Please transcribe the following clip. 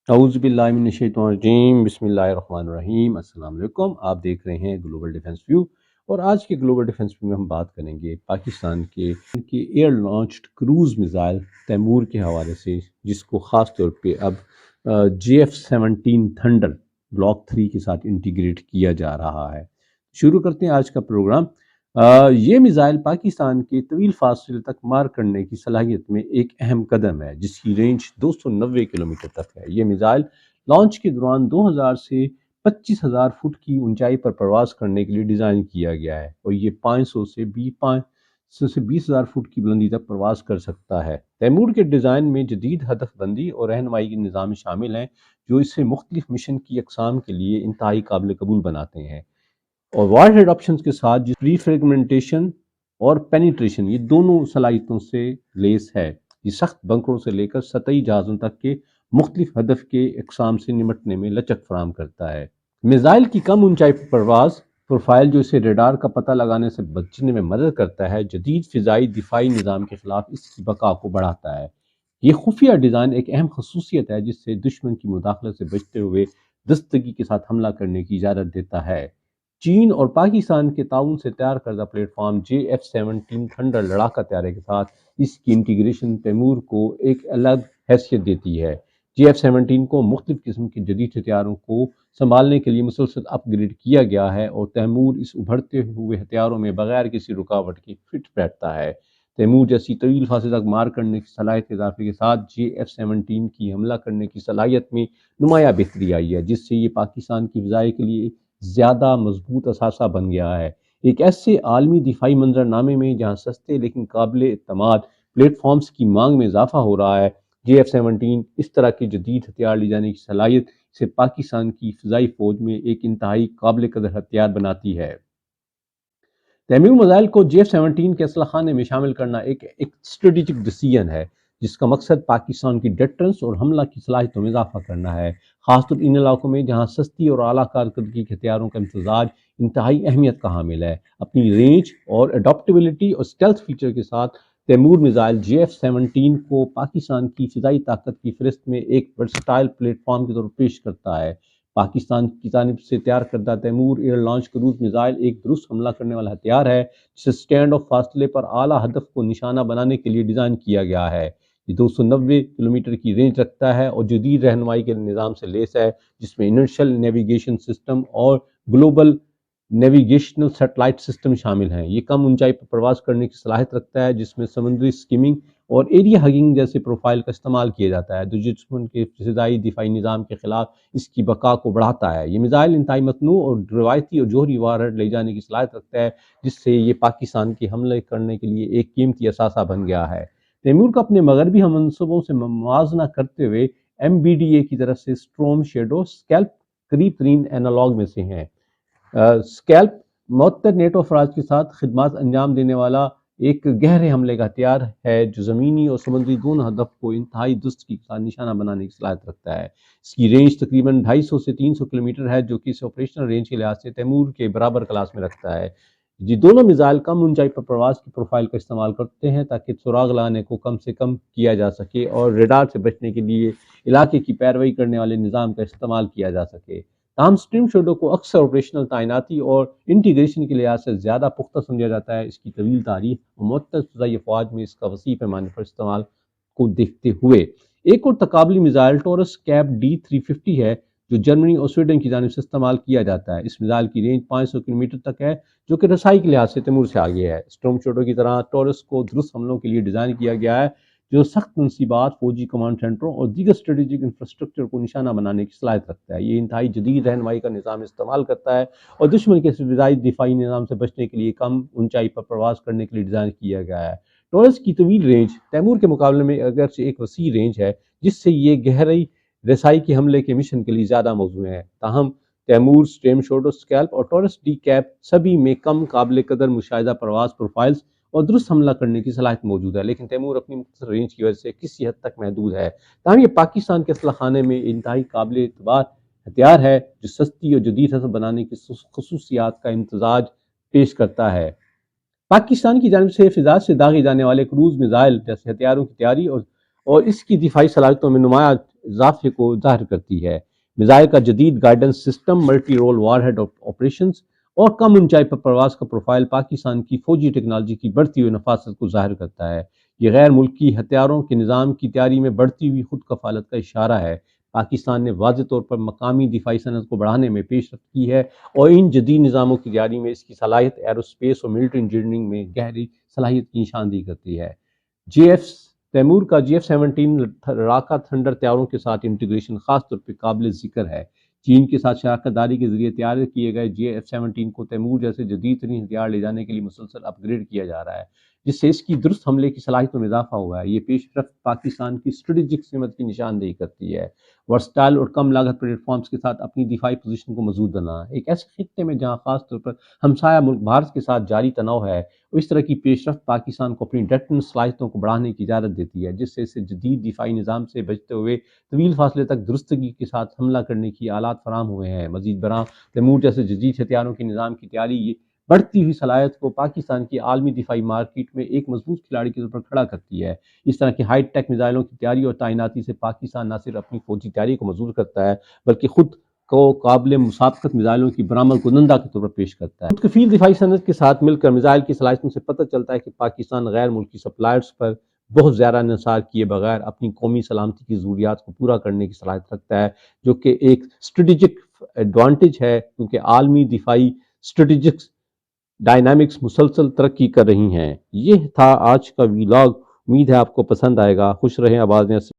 اعوذ باللہ من الشیطان الرجیم، بسم اللہ الرحمن الرحیم۔ السلام علیکم، آپ دیکھ رہے ہیں گلوبل ڈیفنس ویو، اور آج کے گلوبل ڈیفنس ویو میں ہم بات کریں گے پاکستان کے air launched cruise missile Taimur کے حوالے سے، جس کو خاص طور پہ اب JF-17 تھنڈر بلاک 3 کے ساتھ انٹیگریٹ کیا جا رہا ہے۔ شروع کرتے ہیں آج کا پروگرام۔ یہ میزائل پاکستان کے طویل فاصلے تک مار کرنے کی صلاحیت میں ایک اہم قدم ہے، جس کی رینج 290 کلومیٹر تک ہے۔ یہ میزائل لانچ کے دوران 2000 سے 25,000 فٹ کی اونچائی پر پرواز کرنے کے لیے ڈیزائن کیا گیا ہے، اور یہ 500 سے 20,000 فٹ کی بلندی تک پرواز کر سکتا ہے۔ تیمور کے ڈیزائن میں جدید ہدف بندی اور رہنمائی کے نظام شامل ہیں، جو اسے مختلف مشن کی اقسام کے لیے انتہائی قابل قبول بناتے ہیں۔ اور وار ہیڈ آپشنز کے ساتھ پری فریگمنٹیشن اور پینیٹریشن، یہ دونوں صلاحیتوں سے لیس ہے۔ یہ سخت بنکروں سے لے کر سطحی جہازوں تک کے مختلف ہدف کے اقسام سے نمٹنے میں لچک فراہم کرتا ہے۔ میزائل کی کم اونچائی پر پرواز پروفائل، جو اسے ریڈار کا پتہ لگانے سے بچنے میں مدد کرتا ہے، جدید فضائی دفاعی نظام کے خلاف اس کی بقا کو بڑھاتا ہے۔ یہ خفیہ ڈیزائن ایک اہم خصوصیت ہے، جس سے دشمن کی مداخلت سے بچتے ہوئے درستگی کے ساتھ حملہ کرنے کی اجازت دیتا ہے۔ چین اور پاکستان کے تعاون سے تیار کردہ پلیٹ فارم JF-17 تھنڈر لڑاکا طیارے کے ساتھ اس کی انٹیگریشن تیمور کو ایک الگ حیثیت دیتی ہے۔ JF-17 کو مختلف قسم کے جدید ہتھیاروں کو سنبھالنے کے لیے مسلسل اپ گریڈ کیا گیا ہے، اور تیمور اس ابھرتے ہوئے ہتھیاروں میں بغیر کسی رکاوٹ کے فٹ بیٹھتا ہے۔ تیمور جیسی طویل فاصلے تک مار کرنے کی صلاحیت کے اضافے کے ساتھ JF-17 کی حملہ کرنے کی صلاحیت میں نمایاں بہتری آئی ہے، جس سے یہ پاکستان کی فضائیہ کے لیے زیادہ مضبوط اثاثہ بن گیا ہے۔ ایک ایسے عالمی دفاعی منظرنامے میں جہاں سستے لیکن قابل اعتماد پلیٹ فارمز کی مانگ میں اضافہ ہو رہا ہے، JF-17 اس طرح کے جدید ہتھیار لے جانے کی صلاحیت سے پاکستان کی فضائی فوج میں ایک انتہائی قابل قدر ہتھیار بناتی ہے۔ تیمور میزائل کو JF-17 کے اسلحہ خانے میں شامل کرنا ایک اسٹریٹجک ڈیسیژن ہے، جس کا مقصد پاکستان کی ڈیٹرنس اور حملہ کی صلاحیتوں میں اضافہ کرنا ہے، خاص طور ان علاقوں میں جہاں سستی اور اعلیٰ کارکردگی کے ہتھیاروں کا امتزاج انتہائی اہمیت کا حامل ہے۔ اپنی رینج اور اڈاپٹیبلٹی اور اسٹیلتھ فیچر کے ساتھ تیمور میزائل JF-17 کو پاکستان کی فضائی طاقت کی فہرست میں ایک ورسٹائل پلیٹ فارم کے طور پر پیش کرتا ہے۔ پاکستان کی جانب سے تیار کردہ Taimur air launch cruise missile ایک درست حملہ کرنے والا ہتھیار ہے، جسے سٹینڈ آف فاصلے پر اعلیٰ ہدف کو نشانہ بنانے کے لیے ڈیزائن کیا گیا ہے۔ یہ 290 کلومیٹر کی رینج رکھتا ہے اور جدید رہنمائی کے نظام سے لیس ہے، جس میں انرشل نیویگیشن سسٹم اور گلوبل نیویگیشنل سیٹلائٹ سسٹم شامل ہیں۔ یہ کم اونچائی پر پرواز کرنے کی صلاحیت رکھتا ہے، جس میں سمندری اسکیمنگ اور ایریا ہگنگ جیسے پروفائل کا استعمال کیا جاتا ہے، جو دشمن کے فضائی دفاعی نظام کے خلاف اس کی بقا کو بڑھاتا ہے۔ یہ میزائل انتہائی متنوع اور روایتی اور جوہری وارہیڈ لے جانے کی صلاحیت رکھتا ہے، جس سے یہ پاکستان کے حملے کرنے کے لیے ایک قیمتی اثاثہ بن گیا ہے۔ تیمور کو اپنے مغربی ہم منصبوں سے موازنہ کرتے ہوئے MBDA کی طرف سے اسٹورم شیڈو اسکیلپ قریب ترین اینالاگ میں سے ہیں۔ اسکیلپ معطر نیٹو افواج کے ساتھ خدمات انجام دینے والا ایک گہرے حملے کا ہتھیار ہے، جو زمینی اور سمندری دونوں ہدف کو انتہائی درستگی کے ساتھ نشانہ بنانے کی صلاحیت رکھتا ہے۔ اس کی رینج تقریباً 250 سے 300 کلومیٹر ہے، جو کہ اسے آپریشنل رینج کے لحاظ سے تیمور کے برابر کلاس میں رکھتا ہے۔ یہ دونوں میزائل کم اونچائی پر پرواز کی پروفائل کا استعمال کرتے ہیں، تاکہ سراغ لانے کو کم سے کم کیا جا سکے اور ریڈار سے بچنے کے لیے علاقے کی پیروی کرنے والے نظام کا استعمال کیا جا سکے۔ تاہم اسٹریم شیڈو کو اکثر آپریشنل تعیناتی اور انٹیگریشن کے لحاظ سے زیادہ پختہ سمجھا جاتا ہے۔ اس کی طویل تاریخ اور معتد فضائی افواج میں اس کا وسیع پیمانے پر استعمال کو دیکھتے ہوئے ایک اور تقابلی میزائل ٹورس کیپ D350 ہے، جو جرمنی اور سویڈن کی جانب سے استعمال کیا جاتا ہے۔ اس میزائل کی رینج 500 کلومیٹر تک ہے، جو کہ رسائی کے لحاظ سے تیمور سے آگے ہے۔ اسٹورم شیڈو کی طرح ٹورس کو درست حملوں کے لیے ڈیزائن کیا گیا ہے، جو سخت تنصیبات، فوجی کمانڈ سینٹروں اور دیگر اسٹریٹجک انفراسٹرکچر کو نشانہ بنانے کی صلاحیت رکھتا ہے۔ یہ انتہائی جدید رہنمائی کا نظام استعمال کرتا ہے اور دشمن کے فضائی دفاعی نظام سے بچنے کے لیے کم اونچائی پر پرواز کرنے کے لیے ڈیزائن کیا گیا ہے۔ ٹورس کی طویل رینج تیمور کے مقابلے میں اگرچہ ایک وسیع رینج ہے، جس سے یہ گہری رسائی کے حملے کے مشن کے لیے زیادہ موزوں ہے۔ تاہم تیمور، اسٹریم شیڈو اسکیلپ اور ٹورس ڈی کیپ سبھی میں کم قابل قدر مشاہدہ پرواز پروفائلز اور درست حملہ کرنے کی صلاحیت موجود ہے، لیکن تیمور اپنی مختصر رینج کی وجہ سے کسی حد تک محدود ہے۔ تاہم یہ پاکستان کے اسلحہ خانے میں انتہائی قابل اعتبار ہتھیار ہے، جو سستی اور جدید ہدف بنانے کی خصوصیات کا امتزاج پیش کرتا ہے۔ پاکستان کی جانب سے فضا سے داغے جانے والے کروز میزائل جیسے ہتھیاروں کی تیاری اور اس کی دفاعی صلاحیتوں میں نمایاں اضافے کو ظاہر کرتی ہے۔ میزائل کا جدید guidance system, multi role war had operations اور کم اونچائی پر پرواز کا پروفائل پاکستان کی فوجی ٹیکنالوجی کی بڑھتی ہوئی نفاست کو ظاہر کرتا ہے۔ یہ غیر ملکی ہتھیاروں کے نظام کی تیاری میں بڑھتی ہوئی خود کفالت کا اشارہ ہے۔ پاکستان نے واضح طور پر مقامی دفاعی صنعت کو بڑھانے میں پیش رفت کی ہے اور ان جدید نظاموں کی تیاری میں اس کی صلاحیت ایروسپیس اور ملٹری انجینئرنگ میں گہری صلاحیت کی نشاندہی کرتی ہے۔ تیمور کا GF-17 راکا تھنڈر طیاروں کے ساتھ انٹیگریشن خاص طور پہ قابل ذکر ہے۔ چین کے ساتھ شراکت داری کے ذریعے تیار کیے گئے GF-17 کو تیمور جیسے جدید ترین ہتھیار لے جانے کے لیے مسلسل اپ گریڈ کیا جا رہا ہے، جس سے اس کی درست حملے کی صلاحیتوں میں اضافہ ہوا ہے۔ یہ پیش رفت پاکستان کی اسٹریٹجک سمت کی نشاندہی کرتی ہے۔ ورسٹائل اور کم لاگت پلیٹ فارمز کے ساتھ اپنی دفاعی پوزیشن کو مضبوط بنانا، ایک ایسے خطے میں جہاں خاص طور پر ہمسایہ ملک بھارت کے ساتھ جاری تناؤ ہے، اور اس طرح کی پیش رفت پاکستان کو اپنی ڈیفنس صلاحیتوں کو بڑھانے کی اجازت دیتی ہے، جس سے اسے جدید دفاعی نظام سے بچتے ہوئے طویل فاصلے تک درستگی کے ساتھ حملہ کرنے کی آلات فراہم ہوئے ہیں۔ مزید برآں تیمور جیسے جدید ہتھیاروں کے نظام کی تیاری یہ بڑھتی ہوئی صلاحیت کو پاکستان کی عالمی دفاعی مارکیٹ میں ایک مضبوط کھلاڑی کے طور پر کھڑا کرتی ہے۔ اس طرح کی ہائی ٹیک میزائلوں کی تیاری اور تعیناتی سے پاکستان نہ صرف اپنی فوجی تیاری کو مضبوط کرتا ہے بلکہ خود کو قابل مسابقت میزائلوں کی برآمد کنندہ کے طور پر پیش کرتا ہے۔ خود کفیل دفاعی صنعت کے ساتھ مل کر میزائل کی صلاحیتوں سے پتہ چلتا ہے کہ پاکستان غیر ملکی سپلائرز پر بہت زیادہ انحصار کیے بغیر اپنی قومی سلامتی کی ضروریات کو پورا کرنے کی صلاحیت رکھتا ہے، جو کہ ایک اسٹریٹجک ایڈوانٹیج ہے، کیونکہ عالمی دفاعی اسٹریٹجک ڈائنامکس مسلسل ترقی کر رہی ہیں۔ یہ تھا آج کا ویلاگ، امید ہے آپ کو پسند آئے گا۔ خوش رہیں، آباد رہیں۔